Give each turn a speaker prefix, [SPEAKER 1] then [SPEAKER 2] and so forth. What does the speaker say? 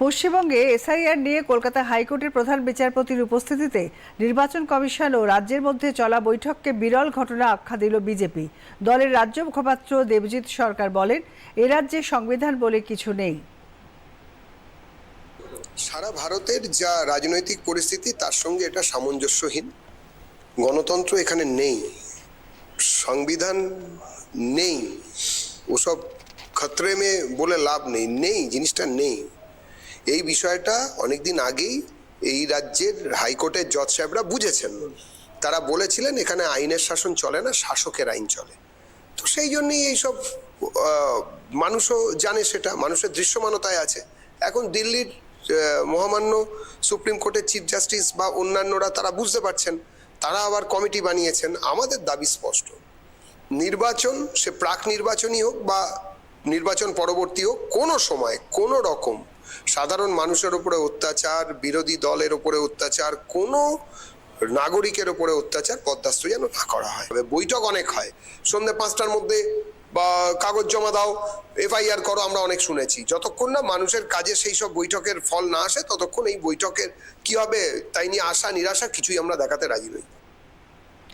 [SPEAKER 1] পশ্চিমবঙ্গে এসআইআর নিয়ে কলকাতা হাইকোর্টের প্রধান বিচারপতির উপস্থিতিতে নির্বাচন কমিশন ও রাজ্যের মধ্যে চলা বৈঠককে বিরল ঘটনা আখ্যা দিল বিজেপি। দলের রাজ্য মুখপাত্র দেবজিৎ সরকার বলেন, এ রাজ্যে সংবিধান বলে কিছু নেই।
[SPEAKER 2] সারা ভারতের যা রাজনৈতিক পরিস্থিতি তার সঙ্গে এটা সামঞ্জস্যহীন। গণতন্ত্র এখানে নেই, সংবিধান নেই, ওসব খতরে মে বলে লাভ নেই, নেই জিনিসটা নেই। এই বিষয়টা অনেকদিন আগেই এই রাজ্যের হাইকোর্টের জজ সাহেবরা বুঝেছেন। তারা বলেছিলেন এখানে আইনের শাসন চলে না, শাসকের আইন চলে। তো সেই জন্যই এইসব মানুষও জানে, সেটা মানুষের দৃশ্যমানতায় আছে। এখন দিল্লির মহামান্য সুপ্রিম কোর্টের চিফ জাস্টিস বা অন্যান্যরা তারা বুঝতে পারছেন, তারা আবার কমিটি বানিয়েছেন। আমাদের দাবি স্পষ্ট, নির্বাচন সে প্রাক নির্বাচনই হোক বা নির্বাচন পরবর্তী হোক, কোনো সময় কোনো রকম সাধারণ মানুষের উপরে অত্যাচার, বিরোধী দলের উপরে অত্যাচার, কোনো নাগরিকের উপরে অত্যাচার বরদাস্ত যেন না করা হয়। বৈঠক অনেক হয়, সন্ধ্যে 5টার মধ্যে বা কাগজ জমা দাও, এফআইআর করো, আমরা অনেক শুনেছি। যতক্ষণ না মানুষের কাজে সেই সব বৈঠকের ফল না আসে ততক্ষণ এই বৈঠকের কি হবে তাই নিয়ে আশা নিরাশা কিছুই আমরা দেখাতে রাজি নই।